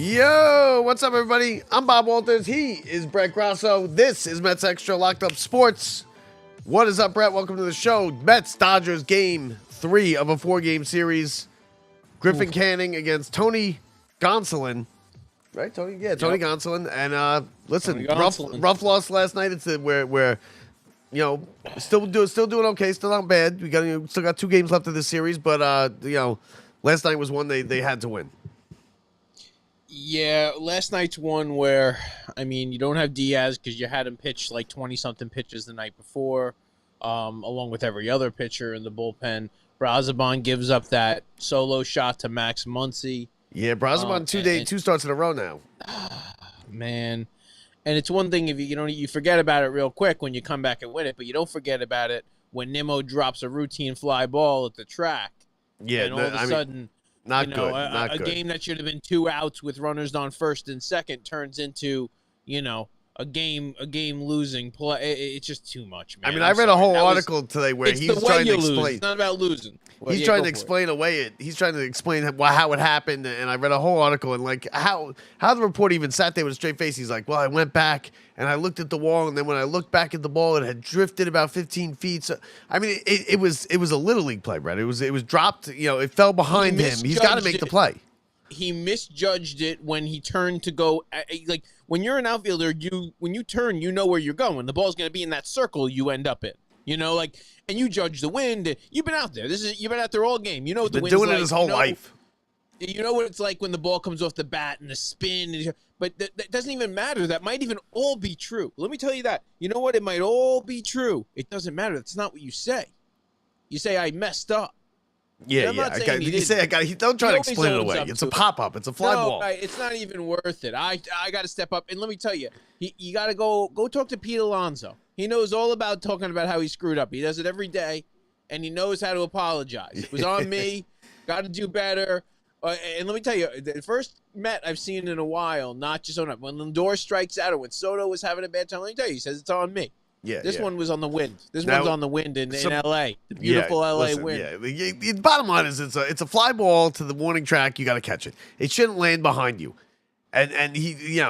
Yo, what's up, everybody? I'm Bob Walters. He is Brett Grasso. This is Mets Extra Locked Up Sports. What is up, Brett? Welcome to the show. Mets-Dodgers game 3 of a 4-game series. Griffin Canning against Tony Gonsolin. Right, Tony? Yeah, Tony Gonsolin. And listen, rough loss last night. It's where you know, still doing okay, still not bad. Still got 2 games left of this series, but last night was one they had to win. Yeah, last night's one where, I mean, you don't have Diaz because you had him pitch like 20-something pitches the night before, along with every other pitcher in the bullpen. Brazoban gives up that solo shot to Max Muncy. Yeah, Brazoban 2 starts in a row now. Man, and it's one thing if you forget about it real quick when you come back and win it, but you don't forget about it when Nimmo drops a routine fly ball at the track. Yeah, and all of a sudden. Not good. A game that should have been 2 outs with runners on first and second turns into, a game losing play. It's just too much, man. I mean, I read a whole article today where he's trying to explain. It's not about losing. He's trying to explain away He's trying to explain how it happened, and I read a whole article and like how the reporter even sat there with a straight face. He's like, "Well, I went back and I looked at the wall, and then when I looked back at the ball, it had drifted about 15 feet." So, I mean, it was a little league play, Brett. It was dropped. It fell behind him. He's got to make the play. He misjudged it when he turned to go. Like when you're an outfielder, when you turn, you know where you're going. The ball's going to be in that circle you end up in. And you judge the wind. You've been out there. You've been out there all game. You know what the wind's like. Been doing it his whole life. You know what it's like when the ball comes off the bat and the spin. But that doesn't even matter. That might even all be true. Let me tell you that. You know what? It might all be true. It doesn't matter. That's not what you say. You say, I messed up. Yeah, don't try to explain it away. It's a pop-up. It's a fly ball. Right, it's not even worth it. I got to step up. And let me tell you, you got to go talk to Pete Alonso. He knows all about talking about how he screwed up. He does it every day, and he knows how to apologize. It was on me. Got to do better. And let me tell you, the first Met I've seen in a while, not just on when Lindor strikes out or when Soto was having a bad time. Let me tell you, he says it's on me. Yeah, this one was on the wind. One's on the wind in L.A. The beautiful L.A. wind. Yeah, the bottom line is it's a fly ball to the warning track. You got to catch it. It shouldn't land behind you. And he,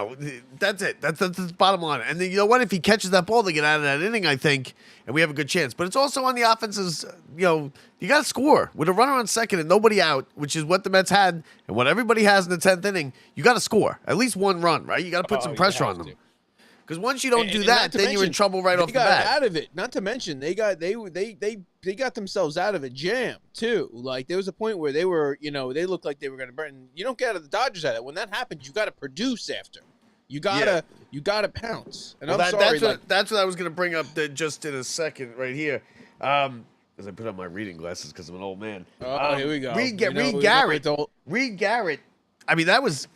that's it. That's the bottom line. And then, you know what? If he catches that ball, they get out of that inning, I think, and we have a good chance. But it's also on the offense's, you got to score. With a runner on second and nobody out, which is what the Mets had and what everybody has in the 10th inning, you got to score. At least one run, right? You got to put some pressure on them. Because once you don't do that, then you're in trouble right off the bat. They got out of it. Not to mention, they got themselves out of a jam too. Like there was a point where they were, they looked like they were going to burn. You don't get out of the Dodgers at it. When that happens, you got to produce after. You gotta pounce. And I'm sorry. That's what I was going to bring up just in a second right here. As I put on my reading glasses because I'm an old man. Here we go. Reed Garrett. I mean, that was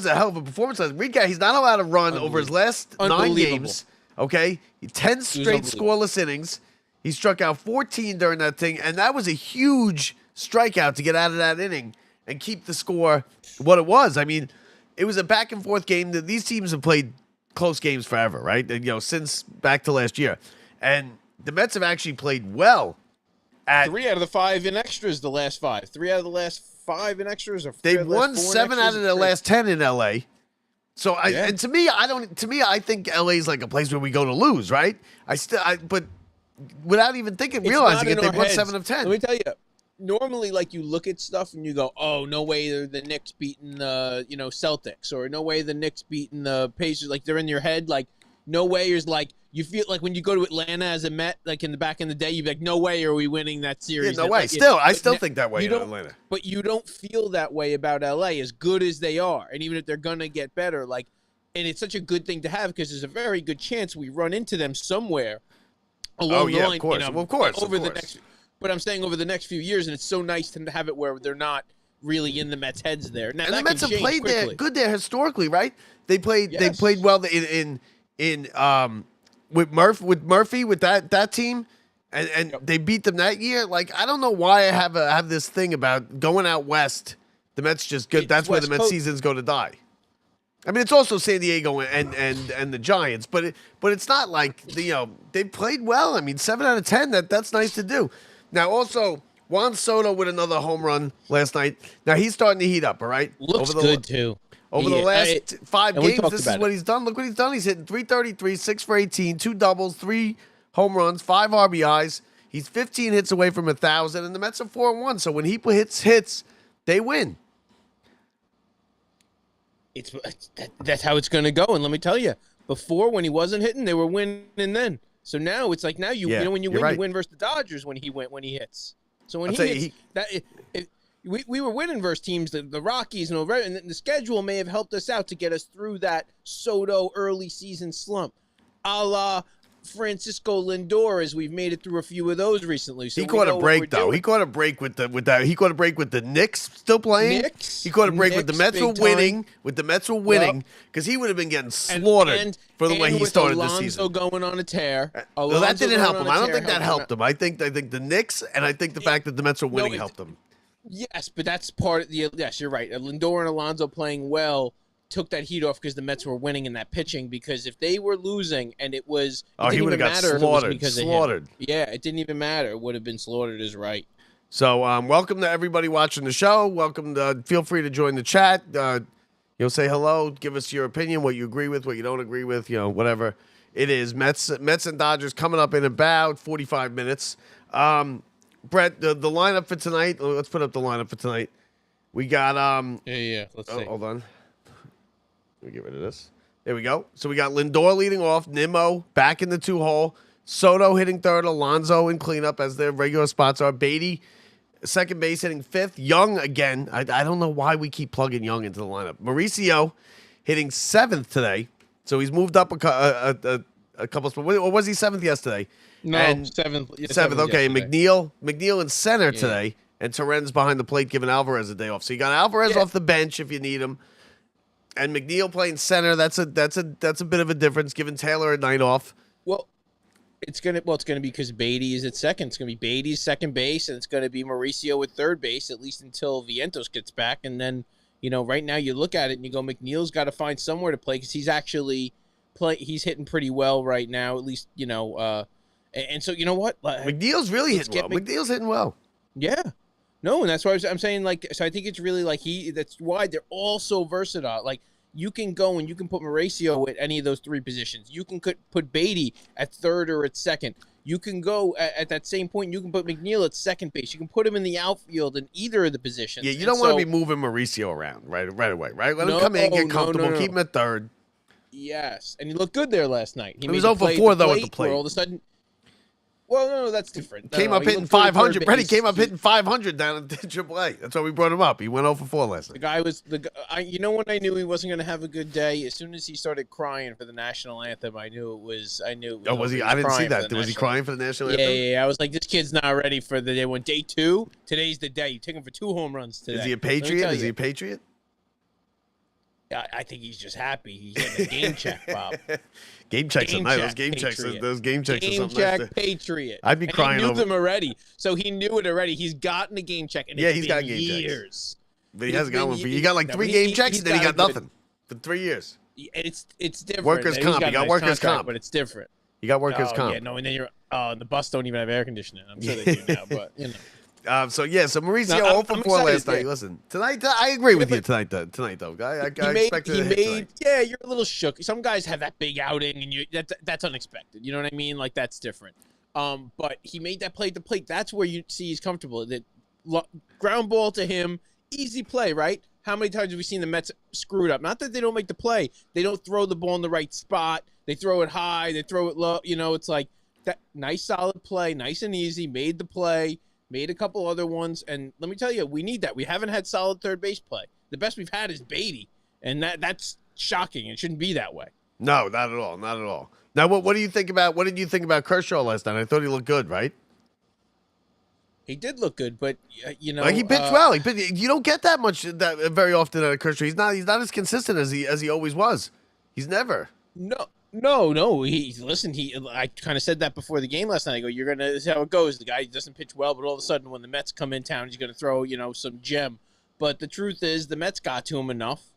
a hell of a performance. Reed Garrett, he's not allowed to run over his last 9 games. Okay, 10 straight scoreless innings. He struck out 14 during that thing, and that was a huge strikeout to get out of that inning and keep the score what it was. I mean, it was a back and forth game. These teams have played close games forever, right? Since back to last year, and the Mets have actually played well. 3 out of the 5 in extras. The last 5. 3 out of the last 5 in extras. They've won 7 out of the last 10 in LA. So and to me, I think LA is like a place where we go to lose, right? But without even realizing it, they've won 7 of 10. Let me tell you, normally, like you look at stuff and you go, "Oh, no way the Knicks beating the Celtics," or "No way the Knicks beating the Pacers." Like they're in your head, like no way is like. You feel like when you go to Atlanta as a Met, like in the day, you'd be like, no way are we winning that series. Yeah, no way. I still think that way in Atlanta. But you don't feel that way about LA, as good as they are. And even if they're going to get better, and it's such a good thing to have because there's a very good chance we run into them somewhere along the line. Of course. Of course. But I'm saying over the next few years, and it's so nice to have it where they're not really in the Mets' heads there. Now, and the Mets have played good there historically, right? They played well with Murphy with that team, and they beat them that year. Like I don't know why I have this thing about going out west. The Mets just good. That's where the Mets seasons go to die. I mean, it's also San Diego and the Giants, but it's not like they played well. I mean, 7 out of 10. That's nice to do. Now also Juan Soto with another home run last night. Now he's starting to heat up. All right, looks good too. Over the last 5 and we games, talked this is about what it. he's done. Look what he's done. He's hitting 333, 6 for 18, 2 doubles, 3 home runs, 5 RBIs. He's 15 hits away from 1,000, and the Mets are 4-1. So when he hits, they win. That's how it's going to go. And let me tell you, before when he wasn't hitting, they were winning then. So now it's like you know when you win, right. you win versus the Dodgers when he hits. So when I'll he hits, we were winning versus teams, the Rockies and over, and the schedule may have helped us out to get us through that Soto early season slump, a la Francisco Lindor, as we've made it through a few of those recently. So he caught a break though. Doing. He caught a break with that. He caught a break with the Knicks still playing. He caught a break with the Mets were winning. With the Mets were winning because he would have been getting slaughtered for the way he started the season. Going on a tear. Well, that didn't help him. I don't think that helped him. I think the Knicks and I think the fact that the Mets were winning helped him. Yes, but that's part of the. Yes, you're right. Lindor and Alonso playing well took that heat off because the Mets were winning in that pitching. Because if they were losing and it was, he would have got slaughtered. Yeah, it didn't even matter. It would have been slaughtered. Is right. So, welcome to everybody watching the show. Welcome. Feel free to join the chat. Say hello. Give us your opinion, what you agree with, what you don't agree with. Whatever it is. Mets and Dodgers coming up in about 45 minutes. Brett, the lineup for tonight. Let's put up the lineup for tonight. We got Let's see. Hold on. Let me get rid of this. There we go. So we got Lindor leading off, Nimmo back in the 2-hole, Soto hitting third, Alonso in cleanup as their regular spots are. Beatty, second base, hitting fifth. Young again. I don't know why we keep plugging Young into the lineup. Mauricio hitting seventh today, so he's moved up a couple spots. Or was he seventh yesterday? No, seventh. Yeah, seventh. Okay, yesterday. McNeil in center today, and Terren's behind the plate, giving Alvarez a day off. So you got Alvarez off the bench if you need him. And McNeil playing center, that's a bit of a difference, giving Taylor a night off. Well, it's gonna be because Beatty is at second. It's gonna be Beatty's second base, and it's gonna be Mauricio at third base, at least until Vientos gets back. And then, right now you look at it and you go, McNeil's got to find somewhere to play because he's actually he's hitting pretty well right now, at least, and so you know what? McNeil's really hitting well. McNeil's hitting well. Yeah. No, and that's why I'm saying, so I think it's really that's why they're all so versatile. Like, you can go and you can put Mauricio at any of those three positions. You can put Beatty at third or at second. You can go at that same point. You can put McNeil at second base. You can put him in the outfield in either of the positions. Yeah, you don't want to be moving Mauricio around right away, right? Let him come in, get comfortable, keep him at third. Yes, and he looked good there last night. He was 0 for 4, though, at the plate. All of a sudden, well, no, that's different. Came up hitting 500. Brett, he came up hitting 500 down at AAA. That's why we brought him up. He went 0 for 4 last night. The guy was when I knew he wasn't going to have a good day. As soon as he started crying for the national anthem, I knew it was. Oh, was he? I didn't see that. Was he crying for the national anthem? Yeah. I was like, this kid's not ready for the day. When day 2, today's the day. You take him for 2 home runs today. Is he a Patriot? Is he a Patriot? I think he's just happy. He's getting a game check, Bob. Game checks are nice. Those game checks are something nice. Patriot. I'd be crying he knew over them already. So he knew it already. He's gotten a game check. And he's got game years. Checks. But he hasn't got one for you. He got like 3 game checks and then he got nothing for 3 years. It's different. Workers' comp. You got workers' comp. But it's different. You got workers' comp. Yeah, no, and then the bus don't even have air conditioning. I'm sure they do now, but So Mauricio 0 for 4 last night. Listen, tonight I agree with you tonight though. I expected a hit tonight. Yeah, you're a little shook. Some guys have that big outing, and that's unexpected. You know what I mean? Like, that's different. But he made that play at the plate. That's where you see he's comfortable. That ground ball to him, easy play, right? How many times have we seen the Mets screwed up? Not that they don't make the play. They don't throw the ball in the right spot. They throw it high. They throw it low. It's like that nice solid play, nice and easy. Made the play. Made a couple other ones, and let me tell you, we need that. We haven't had solid third base play. The best we've had is Beatty, and that's shocking. It shouldn't be that way. No, not at all. Not at all. Now, what do you think about? What did you think about Kershaw last night? I thought he looked good, right? He did look good, but like he pitched well. You don't get that much very often out of Kershaw. He's not as consistent as he always was. He's never. No. I kind of said that before the game last night. I go, this is how it goes. The guy doesn't pitch well, but all of a sudden when the Mets come in town, he's going to throw, some gem. But the truth is the Mets got to him enough,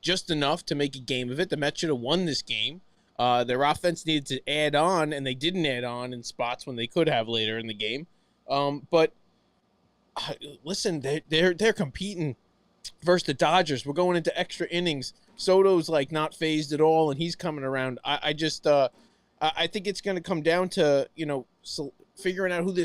just enough to make a game of it. The Mets should have won this game. Their offense needed to add on, and they didn't add on in spots when they could have later in the game. But listen, they're competing. versus the Dodgers. We're going into extra innings. Soto's like not phased at all, and he's coming around. I just I think it's going to come down to figuring out who's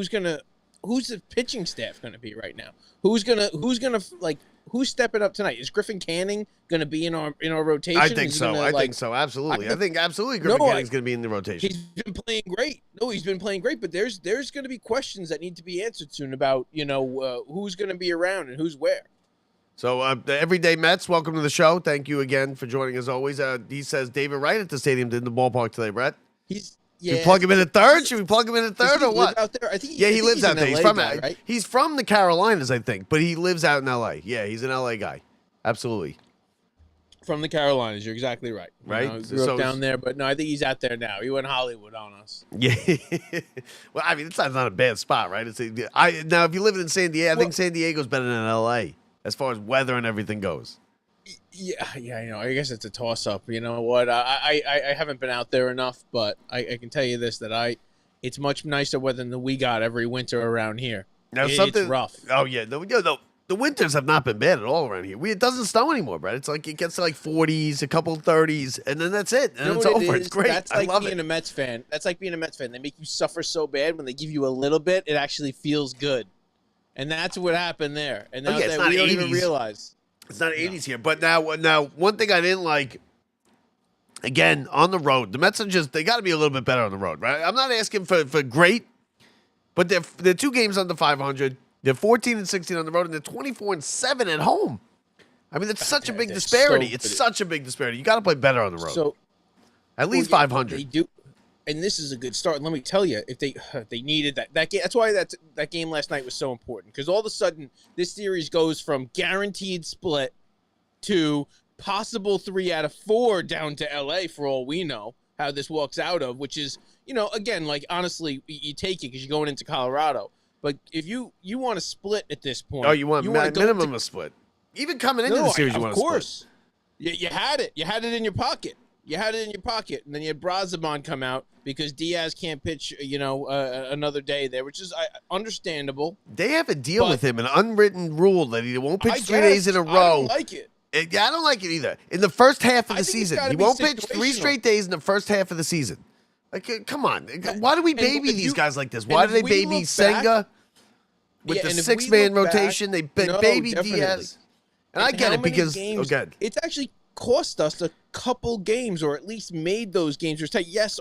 the pitching staff going to be right now. Who's stepping up tonight? Is Griffin Canning going to be in our rotation? I think so. I think so. Absolutely. I think absolutely Griffin Canning's going to be in the rotation. He's been playing great. No, he's been playing great. But there's going to be questions that need to be answered soon about who's going to be around and who's where. So the Everyday Mets, welcome to the show. Thank you again for joining as always. He says David Wright at the stadium did the ballpark today, Brett. Should we plug him in at third? Should we plug him in at third or what? Out there? I think he lives out there. Right? He's from the Carolinas, I think, but he lives out in L.A. Yeah, he's an L.A. guy. Absolutely. From the Carolinas, you're exactly right. Right? Grew up down there, but no, I think he's out there now. He went Hollywood on us. Yeah. Well, I mean, it's not a bad spot, right? Now, if you live in San Diego, I think San Diego's better than L.A. as far as weather and everything goes. Yeah, I know. I guess it's a toss-up. You know what? I haven't been out there enough, but I can tell you this, that it's much nicer weather than we got every winter around here. Now, it's rough. Oh, yeah. The winters have not been bad at all around here. It doesn't snow anymore, Brett. It's like it gets to like 40s, a couple 30s, and then that's it. And it's over. It's great. That's like being a Mets fan. That's like being a Mets fan. They make you suffer so bad. When they give you a little bit, it actually feels good. And that's what happened there. And now that we don't even realize. It's not 80s here. But now, one thing I didn't like, again, on the road, the Mets they got to be a little bit better on the road, right? I'm not asking for great, but they're 2 games under 500. They're 14-16 on the road, and they're 24-7 at home. I mean, it's such a big disparity. It's such a big disparity. You got to play better on the road. So, at least 500. They do. And this is a good start. Let me tell you, if they needed that game, that's why that game last night was so important, because all of a sudden this series goes from guaranteed split to possible 3 out of 4 down to LA for all we know how this walks out of, which is, again, like honestly, you take it because you're going into Colorado. But if you want to split at this point, you want minimum a split. Even coming into the series, you want to split. Of course, you had it. You had it in your pocket. You had it in your pocket, and then you had Braziban come out because Diaz can't pitch, another day there, which is understandable. They have a deal with him, an unwritten rule that he won't pitch 3 days in a row. I don't like it. I don't like it either. In the first half of the season, he won't pitch 3 straight days in the first half of the season. Like, come on. Why do we baby these guys like this? Why do they baby Senga with the 6-man rotation? They baby Diaz. And I get it because, again, it's actually cost us a couple games, or at least made those games. Yes,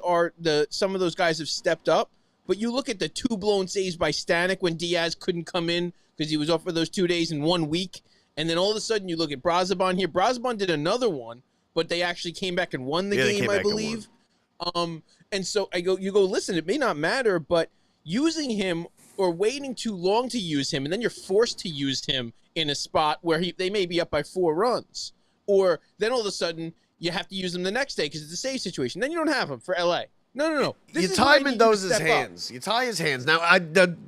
some of those guys have stepped up, but you look at the 2 blown saves by Stanek when Diaz couldn't come in because he was off for those 2 days in 1 week, and then all of a sudden you look at Braziban here. Braziban did another one, but they actually came back and won the game, I believe. And so you go, listen, it may not matter, but using him or waiting too long to use him, and then you're forced to use him in a spot where they may be up by 4 runs. Or then all of a sudden you have to use him the next day because it's a save situation. Then you don't have him for LA. No. You tie Mendoza's hands. You tie his hands. Now,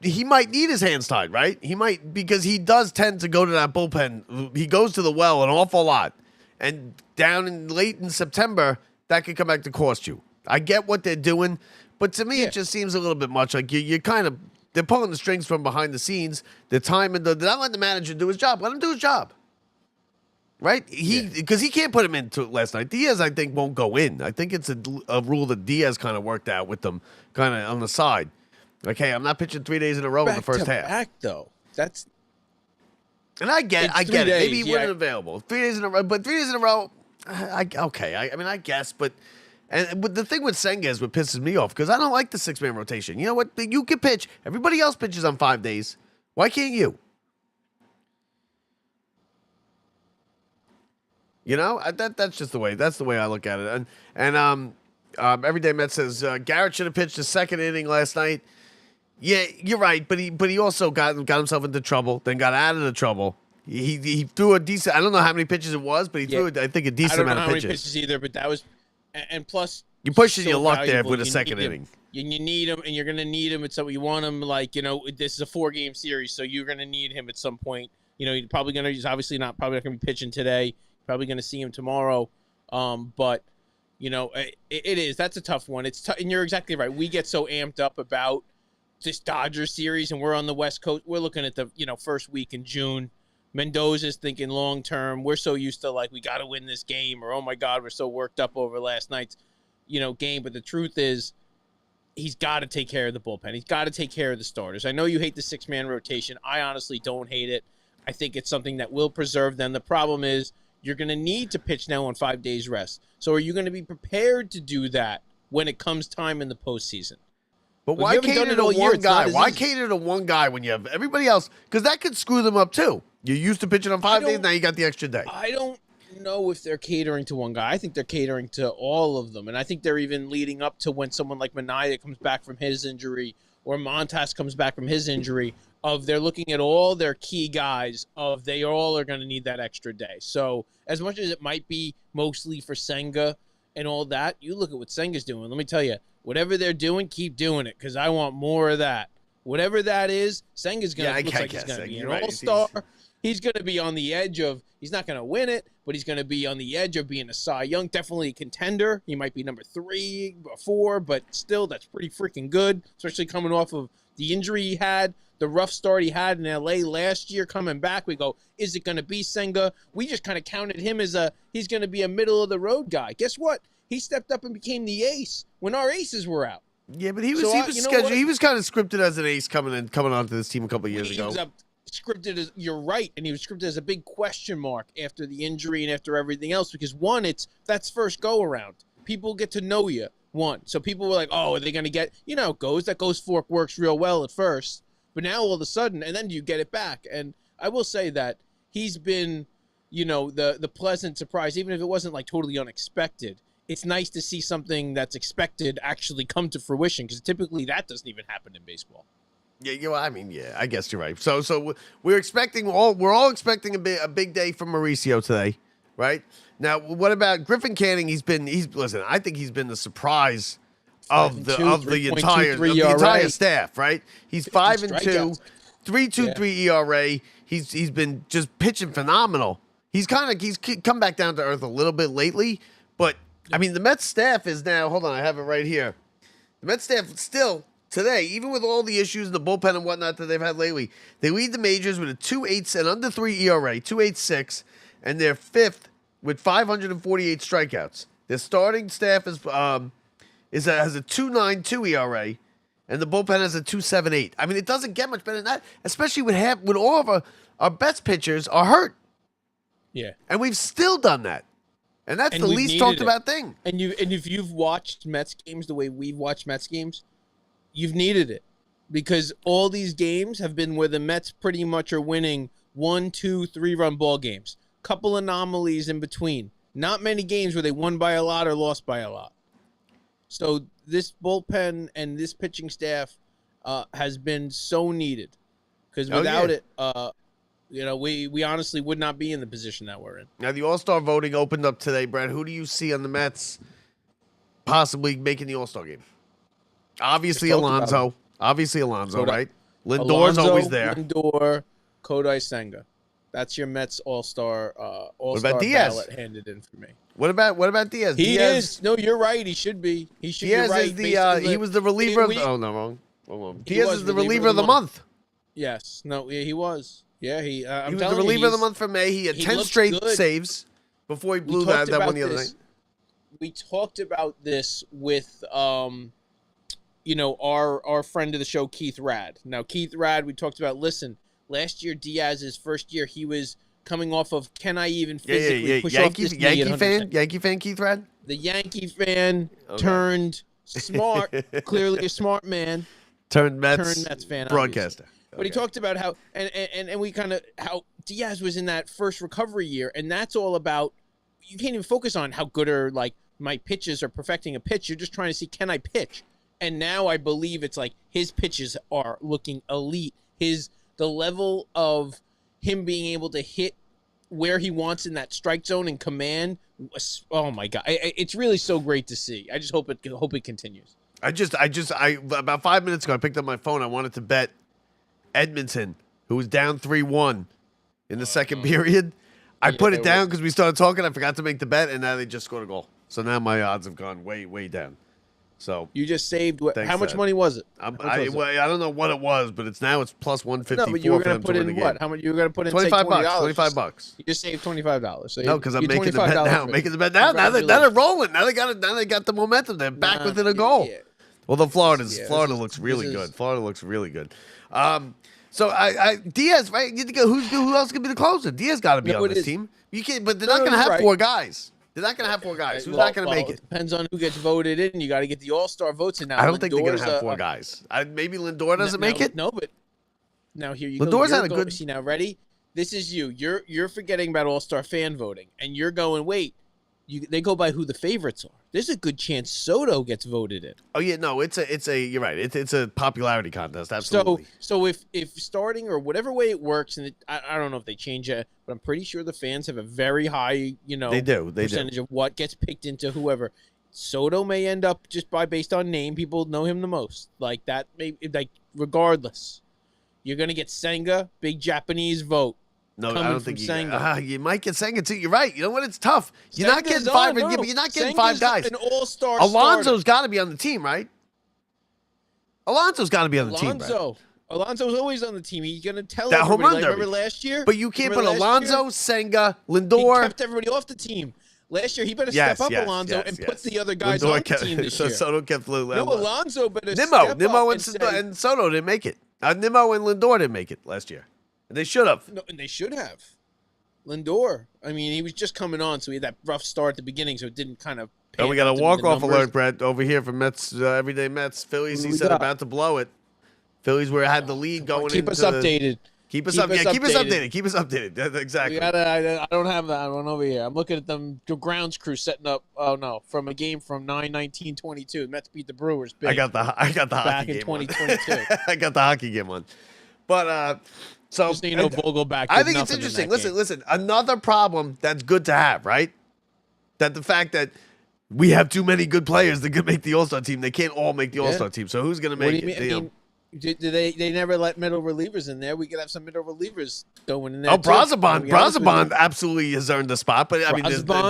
he might need his hands tied, right? He might, because he does tend to go to that bullpen. He goes to the well an awful lot. And late in September, that could come back to cost you. I get what they're doing, but to me, it just seems a little bit much like you kind of, they're pulling the strings from behind the scenes. They're timing, they're not letting the manager do his job. Let him do his job. Right? Because he can't put him into last night. Diaz, I think, won't go in. I think it's a rule that Diaz kind of worked out with them kind of on the side. Like, hey, I'm not pitching 3 days in a row in the first half. Back, though. And I get it. Maybe he wasn't available. 3 days in a row. But 3 days in a row, okay. I mean, I guess. But the thing with Senga is what pisses me off, because I don't like the 6-man rotation. You know what? You can pitch. Everybody else pitches on 5 days. Why can't you? That's just the way. That's the way I look at it. And Everyday Met says Garrett should have pitched the 2nd inning last night. Yeah, you're right. But he also got himself into trouble. Then got out of the trouble. He threw a decent. I don't know how many pitches it was, but he threw I think a decent amount of pitches. I don't know how many pitches either, but that was. And plus, you're pushing your luck there with the 2nd inning. You need him, and you're going to need him at some. You want him this is a 4-game series, so you're going to need him at some point. You're probably going to. He's obviously not going to be pitching today. Probably going to see him tomorrow, but it is. That's a tough one. It's and you're exactly right. We get so amped up about this Dodgers series, and we're on the West Coast. We're looking at the first week in June, Mendoza's thinking long term. We're so used to like we got to win this game, or oh my God, we're so worked up over last night's game. But the truth is, he's got to take care of the bullpen. He's got to take care of the starters. I know you hate the 6-man rotation. I honestly don't hate it. I think it's something that will preserve them. The problem is you're going to need to pitch now on 5 days rest. So are you going to be prepared to do that when it comes time in the postseason? But why cater to one guy? Why cater to one guy when you have everybody else? Because that could screw them up too. You're used to pitching on 5 days, now you got the extra day. I don't know if they're catering to one guy. I think they're catering to all of them. And I think they're even leading up to when someone like Minaya comes back from his injury or Montas comes back from his injury, they're looking at all their key guys they all are going to need that extra day. So as much as it might be mostly for Senga and all that, you look at what Senga's doing. Let me tell you, whatever they're doing, keep doing it because I want more of that. Whatever that is, Senga's going to look like he's going to be an all-star. He's going to be on the edge of – he's not going to win it, but he's going to be on the edge of being a Cy Young, definitely a contender. He might be number 3 or 4, but still that's pretty freaking good, especially coming off of the injury he had, the rough start he had in L.A. last year. Coming back, we go, is it going to be Senga? We just kind of counted him as he's going to be a middle-of-the-road guy. Guess what? He stepped up and became the ace when our aces were out. Yeah, but he was scheduled. He was kind of scripted as an ace coming onto this team a couple of years ago. He was scripted as, you're right, and he was scripted as a big question mark after the injury and after everything else because one, that's first go around. People get to know you. One, so people were like, oh, are they going to get? You know, how it goes. That ghost fork works real well at first, but now all of a sudden, and then you get it back. And I will say that he's been, the pleasant surprise, even if it wasn't like totally unexpected. It's nice to see something that's expected actually come to fruition because typically that doesn't even happen in baseball. Yeah, I guess you're right. So we're all expecting a big day from Mauricio today, right? Now, what about Griffin Canning? Listen, I think he's been the surprise of the entire staff, right? He's 5-2, 3.23 ERA. He's been just pitching phenomenal. He's come back down to earth a little bit lately, but I mean, the Mets staff is now, hold on, I have it right here. The Mets staff still, today, even with all the issues in the bullpen and whatnot that they've had lately, they lead the majors with a 2.8 and under 3 ERA, 2.86, and they're 5th with 548 strikeouts. Their starting staff has a 2.92 ERA, and the bullpen has a 2.78. I mean, it doesn't get much better than that, especially when all of our best pitchers are hurt. Yeah. And we've still done that. And that's the least talked about thing. And if you've watched Mets games the way we've watched Mets games, you've needed it. Because all these games have been where the Mets pretty much are winning 1, 2, 3-run ball games. Couple anomalies in between. Not many games where they won by a lot or lost by a lot. So this bullpen and this pitching staff has been so needed. Because without it, we honestly would not be in the position that we're in. Now, the All-Star voting opened up today, Brad. Who do you see on the Mets possibly making the All-Star game? Obviously, Alonso. Right? Lindor's always there. Lindor, Kodai Senga. That's your Mets All-Star ballot handed in for me. What about Diaz? He is. No, you're right. He should be. Diaz right. is he was the reliever of the... Oh, no, wrong. Diaz is the reliever of the month. Yes. No, he was. Yeah, he was the reliever of the month for May. He had 10 straight saves before he blew that one the other night. We talked about this with our friend of the show, Keith Rad. Now, Keith Rad, we talked about, listen, last year, Diaz's first year, he was coming off of, can I even physically push off this knee at 100%? Yankee fan, Keith Rad? The Yankee fan turned smart, clearly a smart man. Turned Mets fan, broadcaster. But he talked about how, and we kind of, how Diaz was in that first recovery year, and that's all about, you can't even focus on how good are, like, my pitches or perfecting a pitch. You're just trying to see, can I pitch? And now I believe it's like his pitches are looking elite. The level of him being able to hit where he wants in that strike zone and command, oh my God. It's really so great to see. I just hope it continues. I about 5 minutes ago, I picked up my phone. I wanted to bet Edmonton, who was down 3-1 in the second period. I put it down because we started talking. I forgot to make the bet, and now they just scored a goal. So now my odds have gone way, way down. So You just saved what? Thanks, How much Dad. money was it? I don't know what it was, but it's plus 154 No, but you were for going them to put to win the in game. what? How much you were going to put in? $25 say $20. $25. You just saved $25. So No, because I'm making the bet now. $25 Making the bet now. Now they're rolling. Now they got the momentum. They're back within a goal. Yeah. Well, Florida looks really good. Florida looks really good. So Diaz, right? You think who else could be the closer? Diaz got to be on this team. You can't, but they're not going to have 4 guys. They're not going to have 4 guys. Who's not going to make it? Depends on who gets voted in. You got to get the All-Star votes in now. I don't think they're going to have 4 guys. Maybe Lindor doesn't make it. No, but now here you Lindor's go. had a good. See now, ready? This is you. You're forgetting about All-Star fan voting, and you're going. Wait, they go by who the favorites are. There's a good chance Soto gets voted in. Oh yeah, no, it's a. You're right. It's a popularity contest. Absolutely. So if starting or whatever way it works, and I don't know if they change it, but I'm pretty sure the fans have a very high they percentage of what gets picked into whoever. Soto may end up just based on name. People know him the most. Like that, regardless, you're gonna get Senga, big Japanese vote. No, I don't think you might get Senga too. You're right. You know what? It's tough. You're not getting 5. But you're not getting 5 guys. An all-star. Alonso's got to be on the team, right? Alonso's got to be on the team. Alonso's always on the team. He's gonna tell that home run derby. Remember last year? But you can't put Alonso, Senga, Lindor. He kept everybody off the team. Last year, he better step up, Alonso, and put the other guys on the team this year. Soto kept Alonso better step up and Soto didn't make it. Nimmo and Lindor didn't make it last year. They should have. No, and they should have. Lindor. I mean, he was just coming on, so he had that rough start at the beginning, so it didn't kind of. And we got a walk-off alert, Brett, over here from Mets, Everyday Mets. Phillies, he said, about to blow it. Phillies had the lead going. Keep us updated. Keep us updated. Keep us updated. Exactly. I don't have that one over here. I'm looking at them. The grounds crew setting up. Oh no, from a game from 9/19/22. The Mets beat the Brewers. Big. I got the hockey back game in 2022. I got the hockey game on, but so just so you know, Vogel back. I think it's interesting. Listen. Another problem that's good to have, right? That the fact that we have too many good players that could make the All-Star team. They can't all make the All-Star team. So who's going to make it? I mean, do they never let middle relievers in there? We could have some middle relievers going in there. Oh, Brazoban absolutely has earned a spot, but I mean,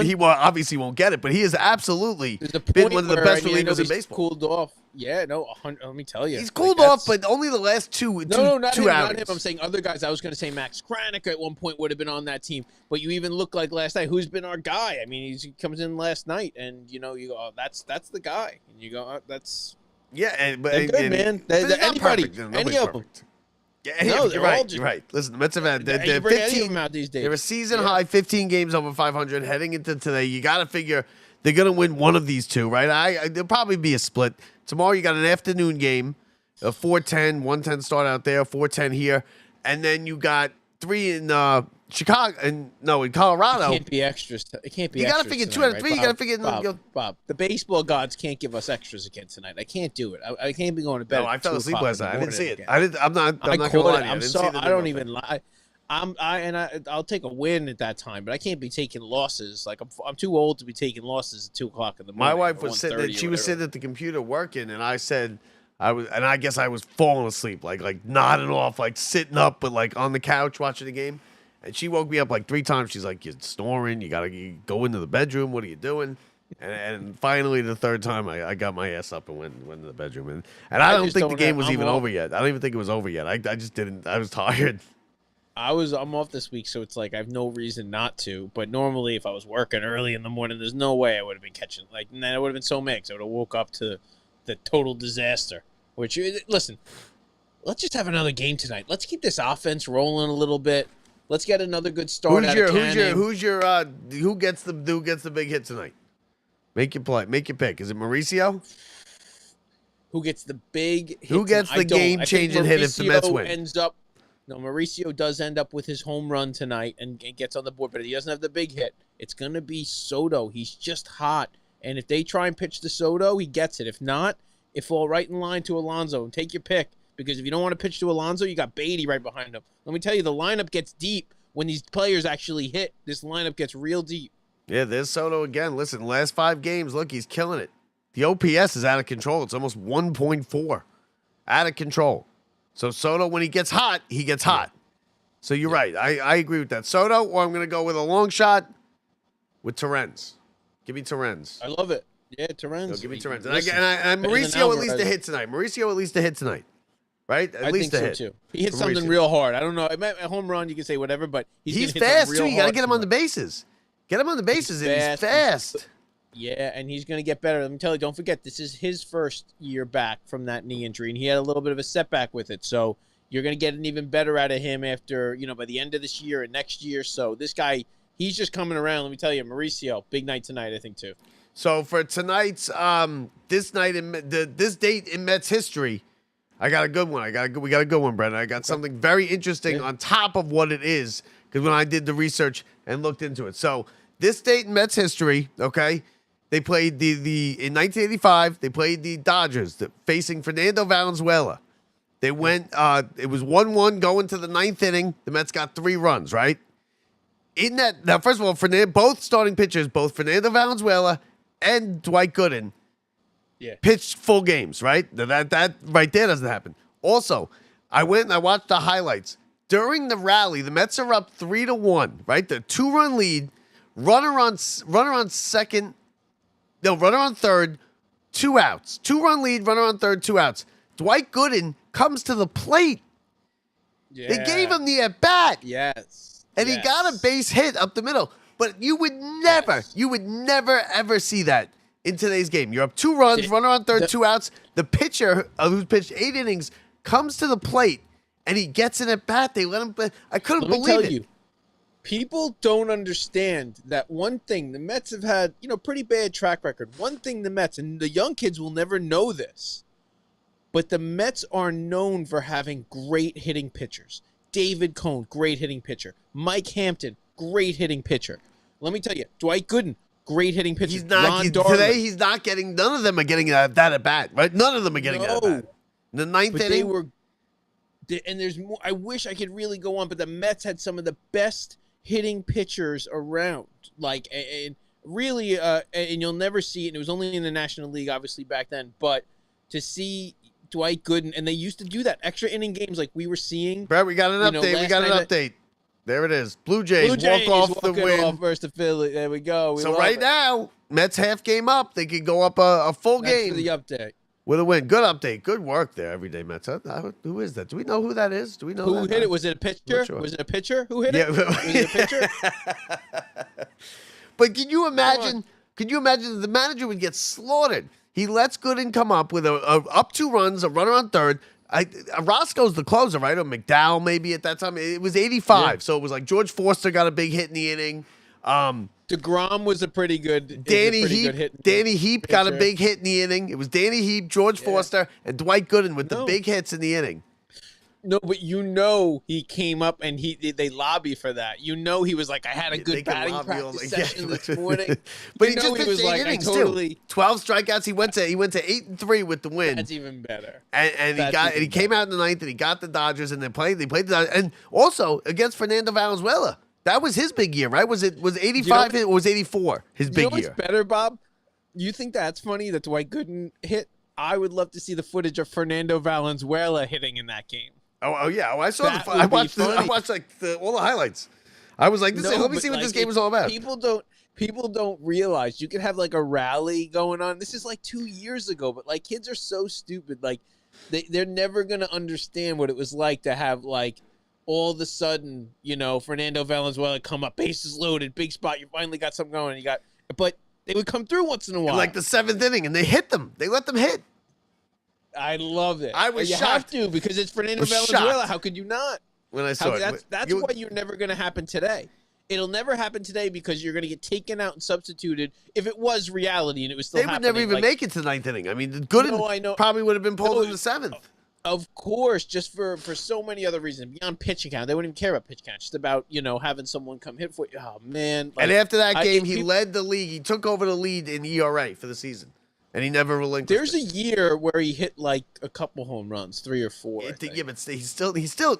he obviously won't get it. But he has absolutely been one of the best relievers in baseball. Cooled off. Yeah, no, let me tell you, he's cooled off, but only the last two. Not him. Outings. I'm saying other guys. I was going to say Max Kranick at one point would have been on that team, but you even look like last night. Who's been our guy? I mean, he comes in last night, and you go, oh, that's the guy, and you go, oh, that's. Yeah, but good, man. Anybody, any of them. Yeah, you're right. Listen, the Mets have had they're 15 out these days. They're a season high 15 games over 500 heading into today. You got to figure they're going to win one of these two, right? There'll probably be a split. Tomorrow you got an afternoon game, a 4:10, 1:10 start out there, 4:10 here, and then you got 3 in Chicago and in Colorado. It can't be extras. It can't be. You got to figure 2 out of 3. You got to figure. Bob, the baseball gods can't give us extras again tonight. I can't do it. I can't be going to bed. No, I fell asleep last night. I didn't see it. Again. I'm not going to lie to you. I'm sorry. I don't even lie. I'll take a win at that time, but I can't be taking losses. Like I'm too old to be taking losses at 2:00 in the morning. My wife was sitting. She was sitting at the computer working, and I said. I guess I was falling asleep, like nodding off, like sitting up, but like on the couch watching the game. And she woke me up like 3 times. She's like, "You're snoring. You go into the bedroom. What are you doing?" And finally, the 3rd time, I got my ass up and went into the bedroom. And I don't think the game was even over yet. I don't even think it was over yet. I just didn't. I was tired. I'm off this week, so it's like I have no reason not to. But normally, if I was working early in the morning, there's no way I would have been catching. And then I would have been so mad because I would have woke up to the total disaster. Listen, let's just have another game tonight. Let's keep this offense rolling a little bit. Let's get another good start. Who gets the big hit tonight? Make your play. Make your pick. Is it Mauricio? Who gets the big hit? Who gets the game-changing hit if the Mets win? Mauricio does end up with his home run tonight and gets on the board, but he doesn't have the big hit. It's going to be Soto. He's just hot. And if they try and pitch to Soto, he gets it. If not, it fall right in line to Alonso. And take your pick. Because if you don't want to pitch to Alonso, you got Beatty right behind him. Let me tell you, the lineup gets deep when these players actually hit. This lineup gets real deep. Yeah, there's Soto again. Listen, last 5 games, look, he's killing it. The OPS is out of control. It's almost 1.4. Out of control. So Soto, when he gets hot, he gets hot. So you're right. I agree with that. Soto, or I'm going to go with a long shot with Torrens. Give me Torrens. I love it. Yeah, Torrens. No, give me Torrens. Listen, And better than Mauricio at least a Alvarez. hit tonight. Mauricio at least a hit tonight. Right? At I least think a so hit. too. He hit for something Mauricio. real hard. I don't know. A home run, you can say whatever, but He's gonna hit fast, something too. real You got to hard get him on the tonight. bases. Get him on the bases, and he's fast. fast. Yeah, and he's going to get better. Let me tell you, don't forget, this is his first year back from that knee injury, and he had a little bit of a setback with it. So you're going to get an even better out of him after, by the end of this year and next year. So this guy, he's just coming around. Let me tell you, Mauricio, big night tonight, I think, too. So for tonight's this date in Mets history, I got a good one. We got a good one, Brendan. I got something very interesting on top of what it is, because when I did the research and looked into it. So this date in Mets history, okay, they played in 1985. They played the Dodgers facing Fernando Valenzuela. They went. It was 1-1 going to the ninth inning. The Mets got 3 runs. Right. Now, first of all, both starting pitchers, both Fernando Valenzuela and Dwight Gooden, pitched full games, right? That right there doesn't happen. Also, I went and I watched the highlights. During the rally, the Mets are up 3-1, right? The 2-run lead, runner on third, 2 outs. 2-run lead, runner on third, 2 outs. Dwight Gooden comes to the plate. Yeah. They gave him the at-bat. Yes. And he got a base hit up the middle. But you would never, ever see that in today's game. You're up 2 runs, runner on third, 2 outs. The pitcher, who's pitched 8 innings, comes to the plate, and he gets an at-bat. They let him play. I couldn't believe it. Let me tell you, people don't understand that one thing. The Mets have had, pretty bad track record. One thing the Mets, and the young kids will never know this, but the Mets are known for having great hitting pitchers. David Cone, great hitting pitcher. Mike Hampton, great hitting pitcher. Let me tell you, Dwight Gooden, great hitting pitcher. Today he's not getting. None of them are getting that at bat, right? None of them are getting that at bat. The ninth inning. And there's more. I wish I could really go on, but the Mets had some of the best hitting pitchers around. And really, and you'll never see it. And it was only in the National League, obviously back then. But to see Dwight Gooden, and they used to do that extra inning games like we were seeing. Brett, we got an update. There it is. Blue Jays walk off the win. Off versus Philly. There we go. So right now, Mets half game up. They could go up a full game. For the update. With a win. Good update. Good work there, Everyday Mets. Who is that? Do we know who that is? Do we know who hit it? Was it a pitcher? Sure. Was it a pitcher who hit it? Was it a pitcher? But can you imagine? Can you imagine that the manager would get slaughtered? He lets Gooden come up with a up 2 runs, a runner on third. Roscoe's the closer, right? Or McDowell maybe at that time. It was 85, so it was like George Forster got a big hit in the inning. DeGrom was a pretty good. Danny Heap got a big hit in the inning. It was Danny Heap, George Forster, and Dwight Gooden with the big hits in the inning. No, but he came up and they lobby for that. He was like, I had a good batting practice session this morning. But he just pitched 8 innings too. 12 strikeouts. He went to 8-3 with the win. That's even better. And he came out in the ninth and he got the Dodgers and they played the Dodgers, and also against Fernando Valenzuela. That was his big year, right? Was 85 or was 84 his big year? What's better, Bob? You think that's funny that Dwight Gooden hit? I would love to see the footage of Fernando Valenzuela hitting in that game. Oh yeah, I saw I watched like all the highlights. I was like, let me see what this game is all about. People don't realize you could have like a rally going on. This is like 2 years ago, but like kids are so stupid. Like they're never gonna understand what it was like to have like all of a sudden, Fernando Valenzuela come up, bases loaded, big spot. You finally got something going. But they would come through once in a while, like the 7th inning, and they hit them. They let them hit. I love it. I was shocked. You have to, because it's Fernando Valenzuela. Shocked. How could you not? When I saw it. That's why you're never going to happen today. It'll never happen today because you're going to get taken out and substituted if it was reality and it was still happening. They would never even make it to the 9th inning. I mean, Gooden probably would have been pulled in the 7th. Of course, just for so many other reasons. Beyond pitch count. They wouldn't even care about pitch count. Just about, having someone come hit for you. Oh, man. And after that game, he led the league. He took over the lead in ERA for the season. And he never relinquished. There's a year where he hit like a couple home runs, 3 or 4. Yeah, but he's still.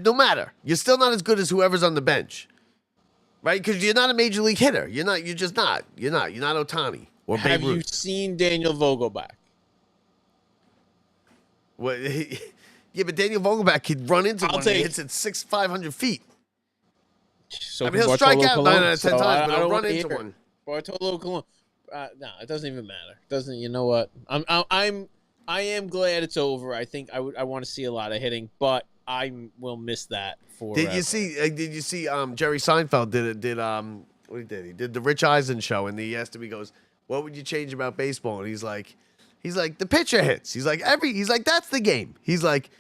No matter, you're still not as good as whoever's on the bench, right? Because you're not a major league hitter. You're not. You're just not. You're not Ohtani or Babe Ruth. Have you seen Daniel Vogelbach? Well, yeah, but Daniel Vogelbach could run into one and he hits at 500 feet. So I mean, he'll strike out 9 out of 10 times, but he'll run into one. Bartolo Colon. No, it doesn't even matter. Doesn't. You know what? I am glad it's over. I think I want to see a lot of hitting, but I will miss that forever. Did you see? Jerry Seinfeld what he did? He did the Rich Eisen show, and he asked him. He goes, "What would you change about baseball?" And he's like, the pitcher hits. He's like, that's the game. He's like,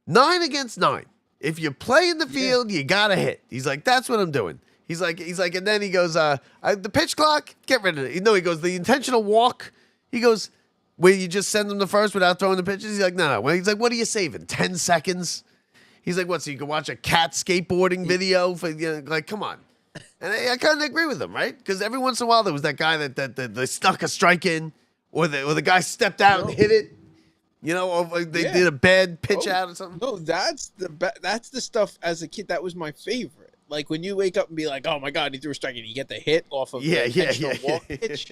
9 against 9. If you play in the field, you gotta hit. He's like, that's what I'm doing. He's like, and then he goes, the pitch clock, get rid of it. No, he goes, the intentional walk. He goes, where you just send them to first without throwing the pitches. He's like, no. He's like, what are you saving? 10 seconds? He's like, what? So you can watch a cat skateboarding video for like, come on. And I kind of agree with him, right? Because every once in a while there was that guy that they stuck a strike in, or the guy stepped out and hit it. Or they did a bad pitch out or something. No, that's the stuff as a kid that was my favorite. Like when you wake up and be like, "Oh my God, he threw a strike," and you get the hit off of the walk pitch.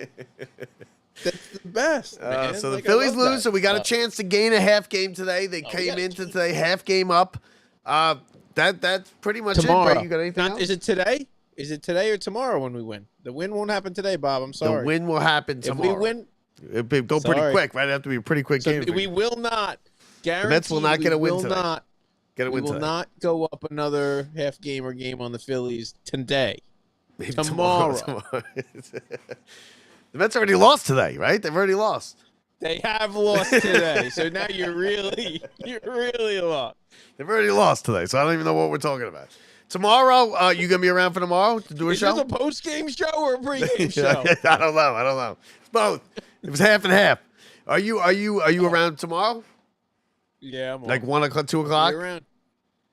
That's the best. Man. So the Phillies lose, so we got a chance to gain a half game today. They came into today half game up. That's pretty much tomorrow. it. Right? You got anything else? Is it today? Is it today or tomorrow when we win? The win won't happen today, Bob. I'm sorry. The win will happen tomorrow. If we win, it'll go pretty quick. Right, have to be a pretty quick game. We will not guarantee. The Mets will not get a win today. We will not go up another half game or game on the Phillies today. Maybe tomorrow. The Mets already lost today, right? They've already lost. They have lost today, so now you're really lost. They've already lost today, so I don't even know what we're talking about. Tomorrow, you gonna be around for tomorrow to do a show? Is this a post-game show or a pre-game show? I don't know. It's both. It was half and half. Are you around tomorrow? Yeah, I'm like 1 o'clock, 2 o'clock. Around.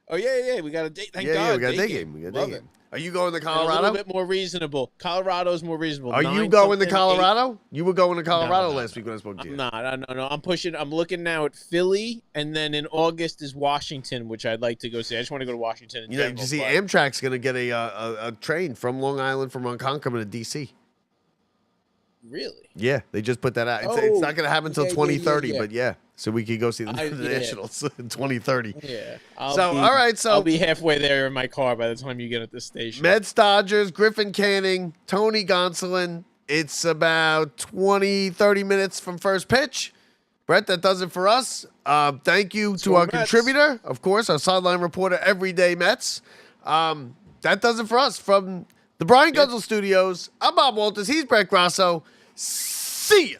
Oh yeah. We got a date. Thank God. Yeah, we got a day game. We got a day game. Are you going to Colorado? A little bit more reasonable. Colorado's more reasonable. Are you going to Colorado? 8. You were going to Colorado last week when I spoke to you. No. I'm pushing. I'm looking now at Philly, and then in August is Washington, which I'd like to go see. I just want to go to Washington. You see, Amtrak's going to get a train from Long Island from Ronkonkoma to D.C. Really? Yeah, they just put that out. It's not going to happen until 2030, but yeah. So we could go see the Nationals in 2030. Yeah. All right. So I'll be halfway there in my car by the time you get at the station. Mets, Dodgers, Griffin Canning, Tony Gonsolin. It's about 20, 30 minutes from first pitch. Brett, that does it for us. Thank you to our contributor, of course, our sideline reporter, Everyday Mets. That does it for us. From the Brian Gunzel Studios, I'm Bob Walters. He's Brett Grasso. See ya.